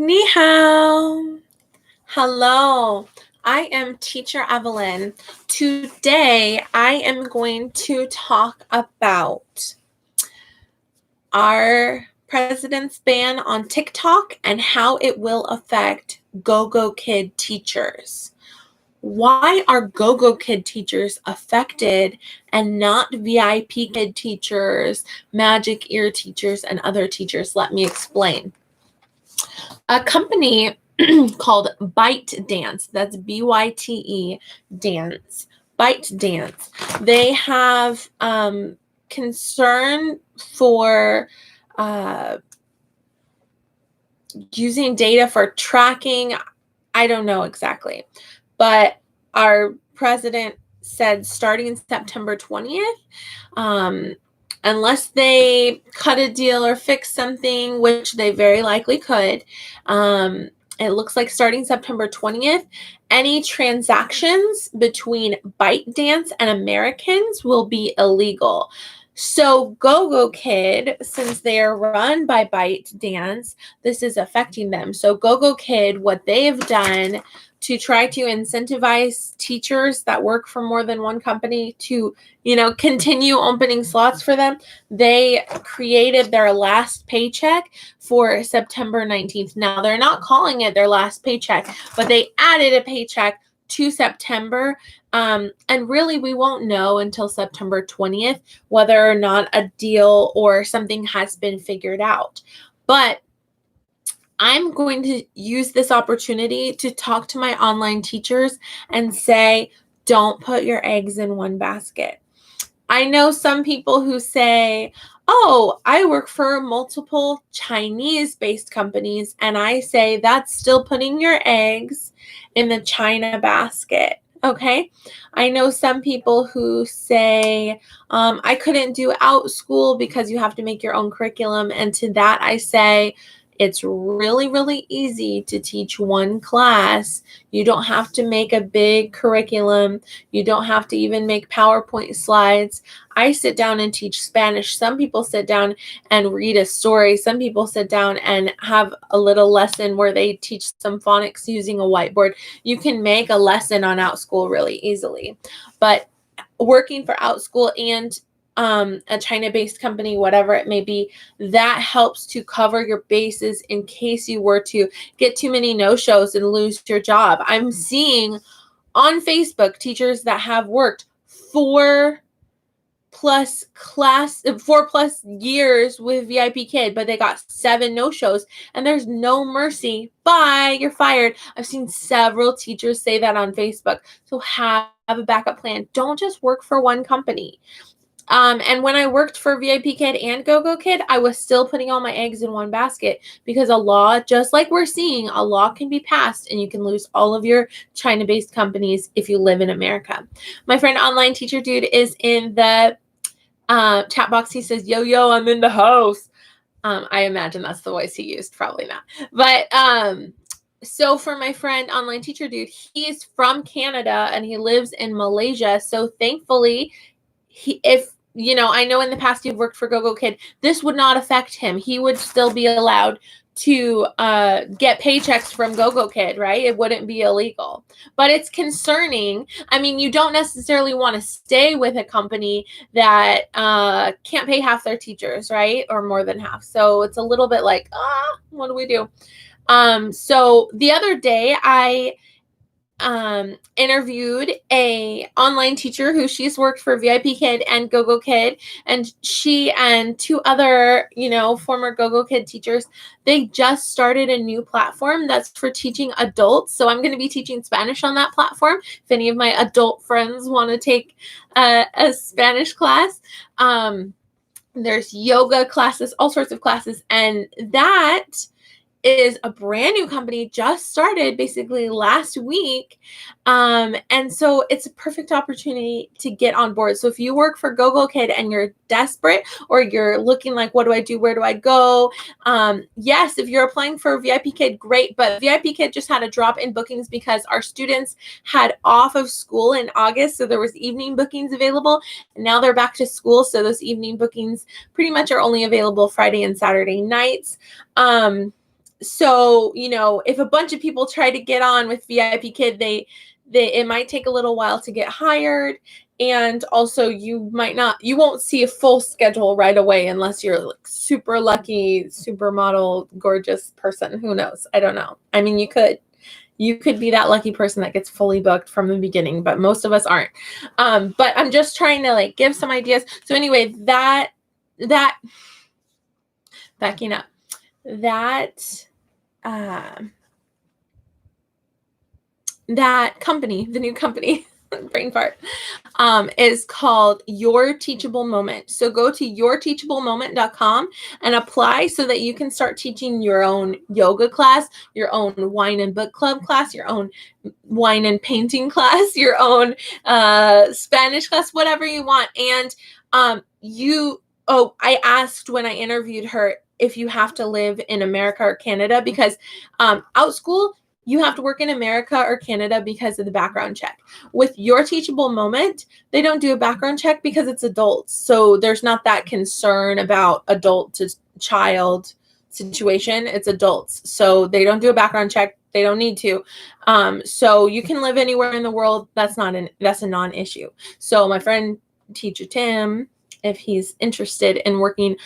Ni hao. Hello, I am Teacher Evelyn. Today, I am going to talk about our president's ban on TikTok and how it will affect GoGoKid teachers. Why are GoGoKid teachers affected and not VIPKID teachers, Magic Ear teachers, and other teachers? Let me explain. A company called ByteDance, that's BYTE Dance, ByteDance. They have concern for using data for tracking. I don't know exactly, but our president said starting September 20th, unless they cut a deal or fix something, which they very likely could, it looks like starting September 20th, any transactions between ByteDance and Americans will be illegal. So GoGoKid, since they are run by ByteDance, this is affecting them. So GoGoKid, what they've done to try to incentivize teachers that work for more than one company to, continue opening slots for them, they created their last paycheck for September 19th. Now, they're not calling it their last paycheck, but they added a paycheck to September. And really, we won't know until September 20th whether or not a deal or something has been figured out. But I'm going to use this opportunity to talk to my online teachers and say, don't put your eggs in one basket. I know some people who say, oh, I work for multiple Chinese-based companies, and I say that's still putting your eggs in the China basket. Okay. I know some people who say, I couldn't do OutSchool because you have to make your own curriculum. And to that, I say, it's really, really easy to teach one class. You don't have to make a big curriculum. You don't have to even make PowerPoint slides. I sit down and teach Spanish. Some people sit down and read a story. Some people sit down and have a little lesson where they teach some phonics using a whiteboard. You can make a lesson on OutSchool really easily. But working for OutSchool and a China-based company, whatever it may be, that helps to cover your bases in case you were to get too many no-shows and lose your job. I'm seeing on Facebook teachers that have worked 4+ years with VIPKID, but they got 7 no-shows, and there's no mercy. Bye, you're fired. I've seen several teachers say that on Facebook. So have a backup plan. Don't just work for one company. And when I worked for VIPKID and GoGoKid, I was still putting all my eggs in one basket because a law, just like we're seeing, a law can be passed and you can lose all of your China-based companies if you live in America. My friend Online Teacher Dude is in the chat box. He says, yo, I'm in the house. I imagine that's the voice he used. Probably not. But so for my friend Online Teacher Dude, he is from Canada and he lives in Malaysia. So thankfully, I know in the past you've worked for GoGoKid, this would not affect him. He would still be allowed to get paychecks from GoGoKid, right? It wouldn't be illegal. But it's concerning. I mean, you don't necessarily want to stay with a company that can't pay half their teachers, right? Or more than half. So it's a little bit like, what do we do? So the other day, I interviewed a online teacher who she's worked for VIPKID and GoGoKid, and she and 2 other, former GoGoKid teachers, they just started a new platform that's for teaching adults. So I'm going to be teaching Spanish on that platform. If any of my adult friends want to take a Spanish class, there's yoga classes, all sorts of classes, and that is a brand new company, just started basically last week. And so it's a perfect opportunity to get on board. So if you work for GoGoKid and you're desperate or you're looking like, what do I do? Where do I go? Yes, if you're applying for VIPKID, great. But VIPKID just had a drop in bookings because our students had off of school in August. So there was evening bookings available. And now they're back to school. So those evening bookings pretty much are only available Friday and Saturday nights. so, you know, if a bunch of people try to get on with VIPKID, it might take a little while to get hired. And also you won't see a full schedule right away unless you're like super lucky, supermodel, gorgeous person. Who knows? I don't know. I mean, you could be that lucky person that gets fully booked from the beginning, but most of us aren't. But I'm just trying to like give some ideas. So anyway, that backing up, that company, the new company, brain fart, is called Your Teachable Moment. So go to yourteachablemoment.com and apply so that you can start teaching your own yoga class, your own wine and book club class, your own wine and painting class, your own Spanish class, whatever you want. And I asked when I interviewed her if you have to live in America or Canada, because OutSchool, you have to work in America or Canada because of the background check. With Your Teachable Moment, they don't do a background check because it's adults. So there's not that concern about adult to child situation. It's adults. So they don't do a background check. They don't need to. So you can live anywhere in the world. That's a non-issue. So my friend Teacher Tim, if he's interested in working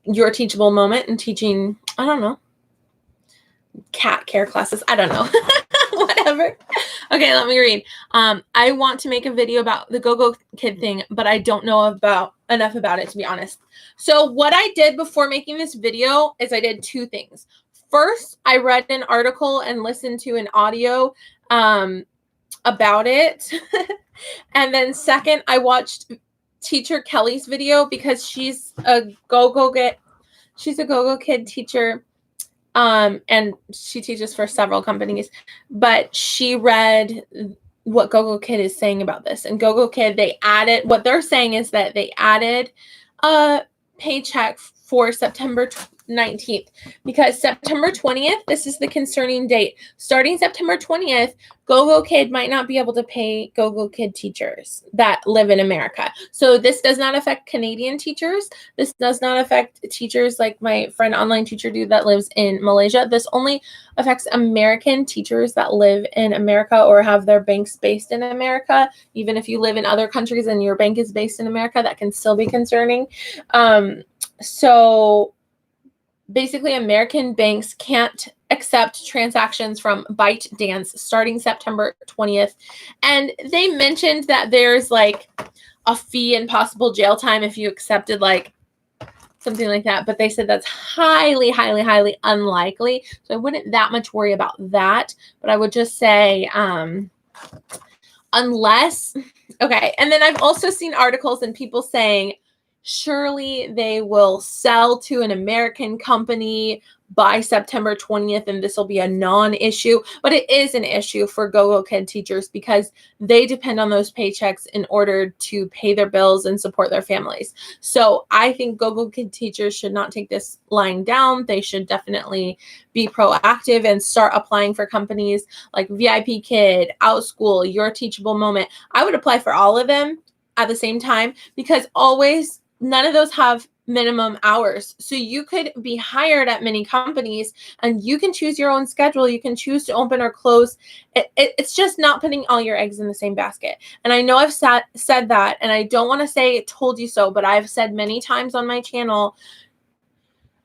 Your Teachable Moment and teaching, I don't know, cat care classes, I don't know, whatever. Okay, let me read. I want to make a video about the GoGoKid thing, but I don't know enough about it, to be honest. So what I did before making this video is I did two things. First, I read an article and listened to an audio about it. And then second, I watched Teacher Kelly's video because she's a GoGoKid teacher. And she teaches for several companies, but she read what GoGoKid is saying about this. And GoGoKid, what they're saying is that they added a paycheck for September 19th, because September 20th, this is the concerning date. Starting September 20th, GoGoKid might not be able to pay GoGoKid teachers that live in America. So this does not affect Canadian teachers. This does not affect teachers like my friend online teacher dude that lives in Malaysia. This only affects American teachers that live in America or have their banks based in America. Even if you live in other countries and your bank is based in America, that can still be concerning. So basically, American banks can't accept transactions from ByteDance starting September 20th. And they mentioned that there's like a fee and possible jail time if you accepted like something like that. But they said that's highly, highly, highly unlikely. So I wouldn't that much worry about that. But I would just say unless, okay. And then I've also seen articles and people saying, surely they will sell to an American company by September 20th, and this will be a non-issue. But it is an issue for GoGoKid teachers because they depend on those paychecks in order to pay their bills and support their families. So I think GoGoKid teachers should not take this lying down. They should definitely be proactive and start applying for companies like VIPKID, OutSchool, Your Teachable Moment. I would apply for all of them at the same time because none of those have minimum hours. So you could be hired at many companies and you can choose your own schedule. You can choose to open or close. It's just not putting all your eggs in the same basket. And I know I've said that, and I don't want to say told you so, but I've said many times on my channel,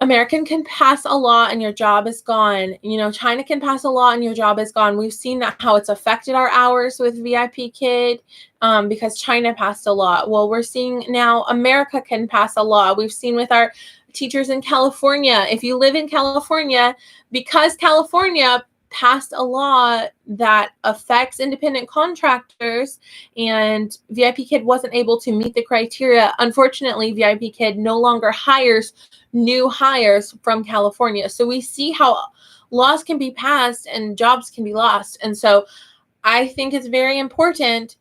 American can pass a law and your job is gone. You know, China can pass a law and your job is gone. We've seen that how it's affected our hours with VIPKID because China passed a law. Well, we're seeing now America can pass a law. We've seen with our teachers in California. If you live in California, because California passed a law that affects independent contractors and VIPKID wasn't able to meet the criteria, unfortunately, VIPKID no longer hires new hires from California. So we see how laws can be passed and jobs can be lost. And so I think it's very important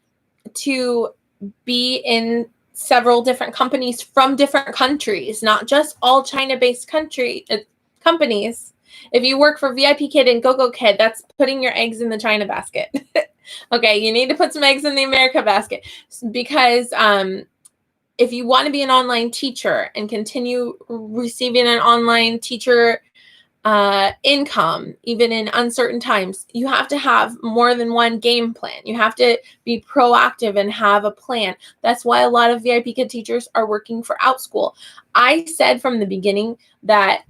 to be in several different companies from different countries, not just all China-based companies. If you work for VIPKID and GoGoKid, that's putting your eggs in the China basket. Okay, you need to put some eggs in the America basket because if you want to be an online teacher and continue receiving an online teacher income, even in uncertain times. You have to have more than one game plan. You have to be proactive and have a plan. That's why a lot of VIPKID teachers are working for OutSchool. I said from the beginning that,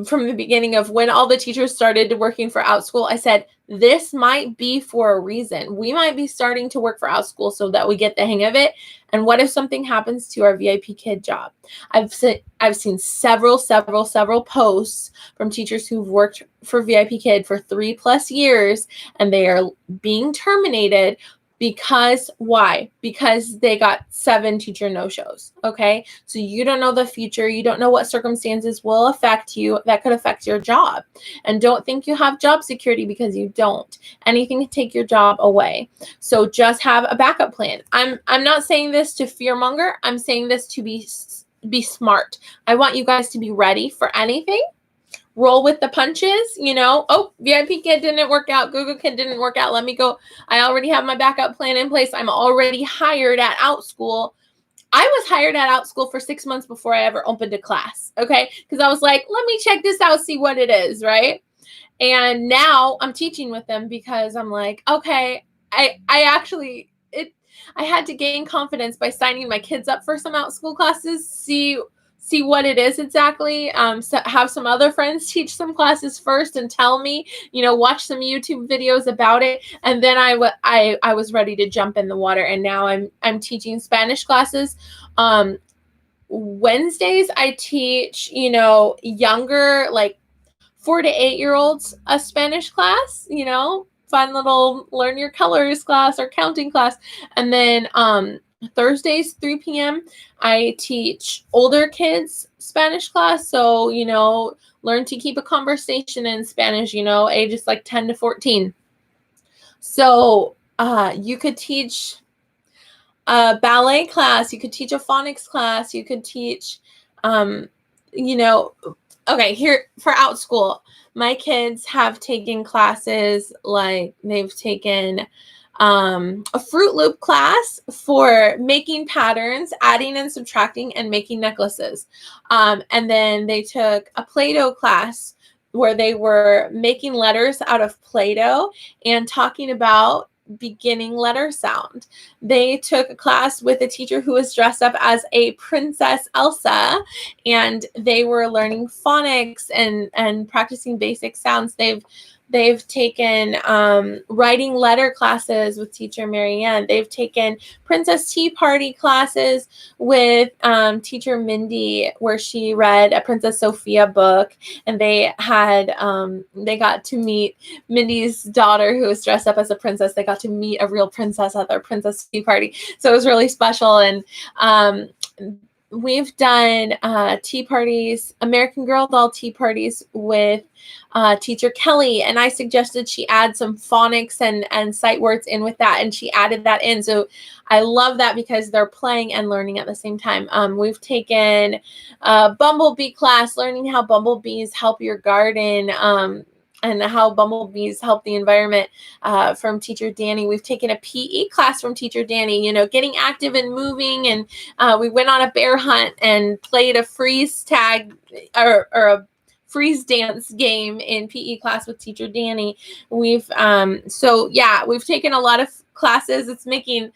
from the beginning of when all the teachers started working for OutSchool, I said, this might be for a reason. We might be starting to work for OutSchool so that we get the hang of it. And what if something happens to our VIPKID job? I've seen several posts from teachers who've worked for VIPKID for 3+ years, and they are being terminated. Because why? Because they got 7 teacher no-shows. Okay. So you don't know the future. You don't know what circumstances will affect you that could affect your job. And don't think you have job security, because you don't. Anything can take your job away. So just have a backup plan. I'm not saying this to fearmonger. I'm saying this to be smart. I want you guys to be ready for anything. Roll with the punches, oh, VIPKID didn't work out. GoGoKid didn't work out. Let me go. I already have my backup plan in place. I'm already hired at OutSchool. I was hired at OutSchool for 6 months before I ever opened a class, okay? Because I was like, let me check this out, see what it is, right? And now I'm teaching with them because I'm like, okay, I had to gain confidence by signing my kids up for some OutSchool classes, see what it is exactly. So have some other friends teach some classes first and tell me, watch some YouTube videos about it. And then I was ready to jump in the water. And now I'm teaching Spanish classes. Wednesdays I teach, younger, like 4 to 8-year-olds, a Spanish class, fun little learn your colors class or counting class. And then, Thursdays, 3 p.m., I teach older kids Spanish class. So, learn to keep a conversation in Spanish, ages like 10 to 14. So, you could teach a ballet class. You could teach a phonics class. You could teach, okay, here for OutSchool, my kids have taken classes like they've taken a Fruit Loop class for making patterns, adding and subtracting, and making necklaces. And then they took a Play-Doh class where they were making letters out of Play-Doh and talking about beginning letter sound. They took a class with a teacher who was dressed up as a Princess Elsa, and they were learning phonics and practicing basic sounds. They've taken writing letter classes with teacher Marianne. They've taken Princess Tea Party classes with teacher Mindy, where she read a Princess Sophia book, and they got to meet Mindy's daughter, who was dressed up as a princess. They got to meet a real princess at their Princess Tea Party. So it was really special. And we've done tea parties, American Girl doll tea parties with teacher Kelly, and I suggested she add some phonics and sight words in with that, and she added that in. So I love that because they're playing and learning at the same time. We've taken a bumblebee class, learning how bumblebees help your garden, and how bumblebees help the environment, from teacher Dani. We've taken a PE class from teacher Dani, getting active and moving. And we went on a bear hunt and played a freeze tag or a freeze dance game in PE class with teacher Dani. We've taken a lot of classes. It's making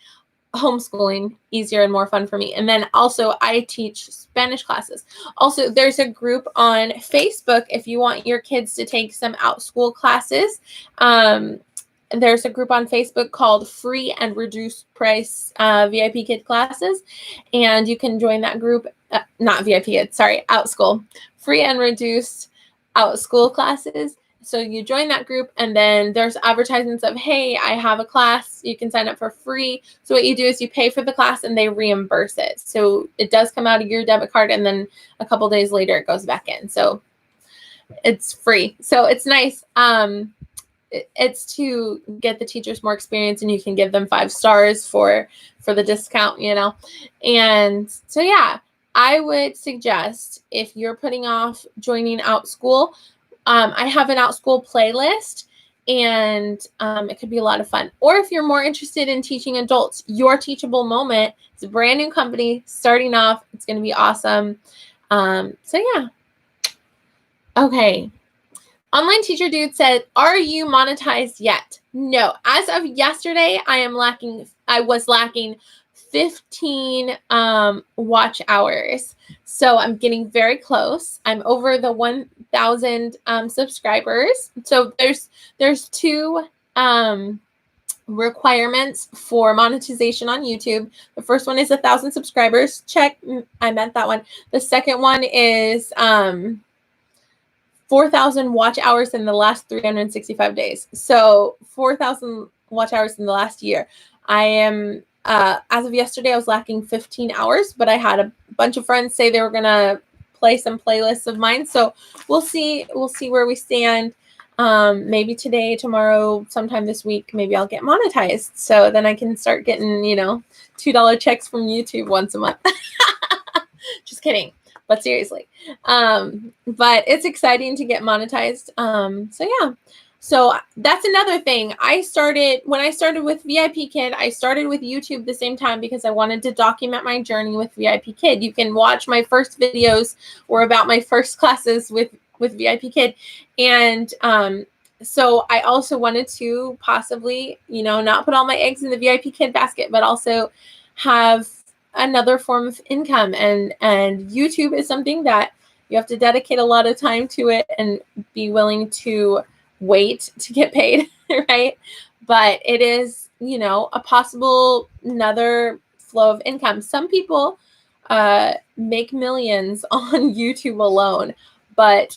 homeschooling easier and more fun for me. And then also I teach Spanish classes. Also, there's a group on Facebook if you want your kids to take some OutSchool classes. There's a group on Facebook called Free and Reduced Price VIPKID Classes, and you can join that group. Not VIPKID, sorry, OutSchool. Free and Reduced OutSchool Classes. So you join that group, and then there's advertisements of, hey, I have a class. You can sign up for free. So what you do is you pay for the class and they reimburse it. So it does come out of your debit card, and then a couple days later it goes back in. So it's free. So it's nice. It's to get the teachers more experience, and you can give them 5 stars for the discount, And so, yeah, I would suggest if you're putting off joining OutSchool, I have an OutSchool playlist, and it could be a lot of fun. Or if you're more interested in teaching adults, Your Teachable Moment, it's a brand new company starting off. It's going to be awesome. So yeah, Okay. Online Teacher Dude said, are you monetized yet? No. As of yesterday, I was lacking 15 watch hours. So I'm getting very close. I'm over the 1,000 subscribers. So there's two requirements for monetization on YouTube. The first one is 1,000 subscribers. Check. I meant that one. The second one is 4,000 watch hours in the last 365 days. So 4,000 watch hours in the last year. I am, as of yesterday, I was lacking 15 hours, but I had a bunch of friends say they were going to play some playlists of mine. So we'll see where we stand. Maybe today, tomorrow, sometime this week, maybe I'll get monetized. So then I can start getting, $2 checks from YouTube once a month. Just kidding. But seriously, but it's exciting to get monetized. So yeah, so that's another thing. When I started with VIPKID, I started with YouTube the same time because I wanted to document my journey with VIPKID. You can watch my first videos or about my first classes with VIPKID. And, so I also wanted to possibly, not put all my eggs in the VIPKID basket, but also have another form of income, and YouTube is something that you have to dedicate a lot of time to it and be willing to wait to get paid, right? But it is, a possible another flow of income. Some people make millions on YouTube alone, but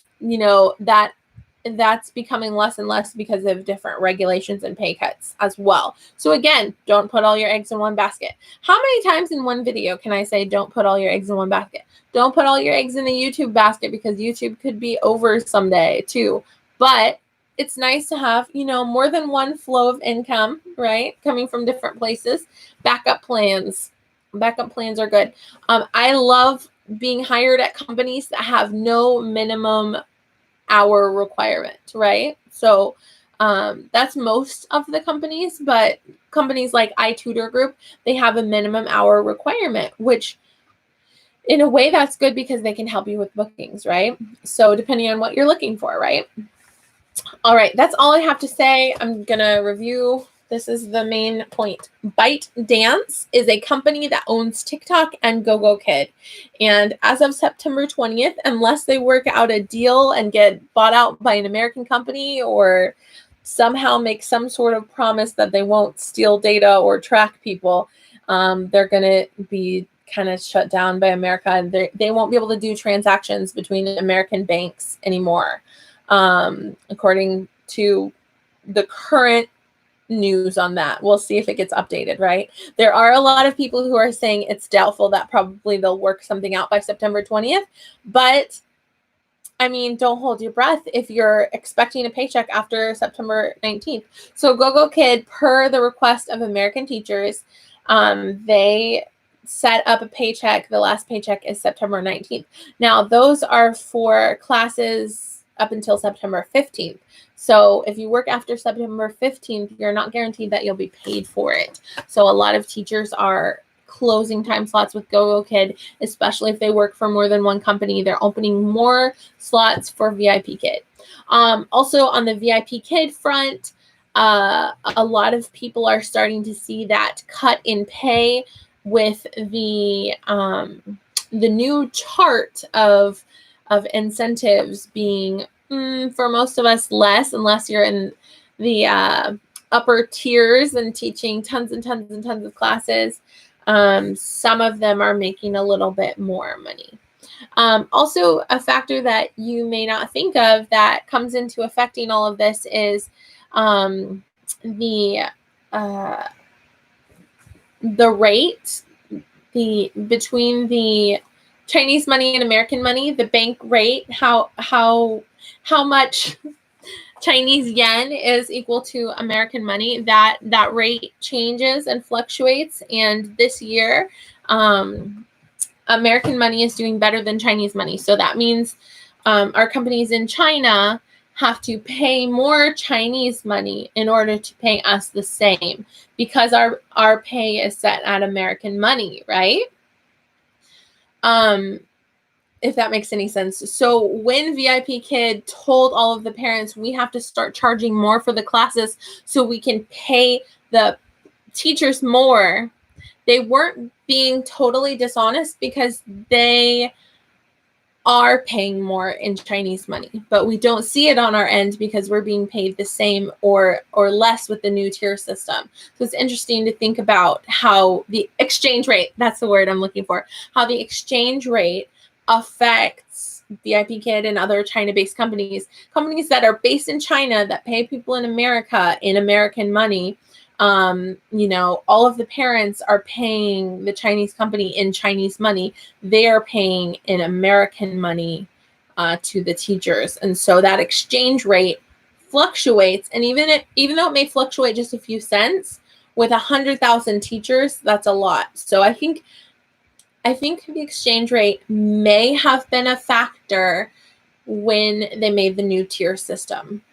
that's becoming less and less because of different regulations and pay cuts as well. So again, don't put all your eggs in one basket. How many times in one video can I say don't put all your eggs in one basket? Don't put all your eggs in the YouTube basket, because YouTube could be over someday too. But it's nice to have, more than one flow of income, right? Coming from different places. Backup plans. Backup plans are good. I love being hired at companies that have no minimum hour requirement, right? So that's most of the companies, but companies like iTutor Group, they have a minimum hour requirement, which in a way that's good because they can help you with bookings, right? So depending on what you're looking for, right? All right, that's all I have to say. I'm gonna review. This is the main point. ByteDance is a company that owns TikTok and GoGoKid. And as of September 20th, unless they work out a deal and get bought out by an American company or somehow make some sort of promise that they won't steal data or track people, they're going to be kind of shut down by America. And they won't be able to do transactions between American banks anymore, according to the current news on that. We'll see if it gets updated, right? There are a lot of people who are saying it's doubtful that probably they'll work something out by September 20th. But I mean, don't hold your breath if you're expecting a paycheck after September 19th. So GoGoKid, per the request of American teachers, they set up a paycheck. The last paycheck is September 19th. Now, those are for classes up until September 15th. So if you work after September 15th, you're not guaranteed that you'll be paid for it. So a lot of teachers are closing time slots with GoGoKid, especially if they work for more than one company. They're opening more slots for VIPKID. Also on the VIPKID front, a lot of people are starting to see that cut in pay with the new chart of incentives being, for most of us, less, unless you're in the upper tiers and teaching tons and tons and tons of classes. Some of them are making a little bit more money. Also, a factor that you may not think of that comes into affecting all of this is the rate between the Chinese money and American money, the bank rate, how much Chinese yen is equal to American money. That rate changes and fluctuates. And this year, American money is doing better than Chinese money. So that means our companies in China have to pay more Chinese money in order to pay us the same, because our pay is set at American money, right? if that makes any sense. So when VIPKid told all of the parents, we have to start charging more for the classes so we can pay the teachers more, they weren't being totally dishonest, because they are paying more in Chinese money, but we don't see it on our end because we're being paid the same or less with the new tier system. So it's interesting to think about how the exchange rate, that's the word I'm looking for, how the exchange rate affects VIPKid and other China-based companies that are based in China that pay people in America in American money. You know, all of the parents are paying the Chinese company in Chinese money. They are paying in American money to the teachers. And so that exchange rate fluctuates. And even though it may fluctuate just a few cents, with 100,000 teachers, that's a lot. So I think the exchange rate may have been a factor when they made the new tier system.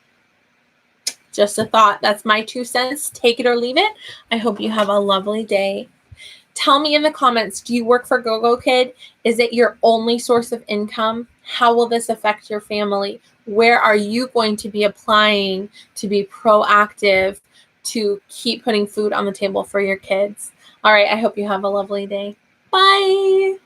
Just a thought. That's my 2 cents. Take it or leave it. I hope you have a lovely day. Tell me in the comments, do you work for GoGoKid? Is it your only source of income? How will this affect your family? Where are you going to be applying to be proactive to keep putting food on the table for your kids? All right, I hope you have a lovely day. Bye.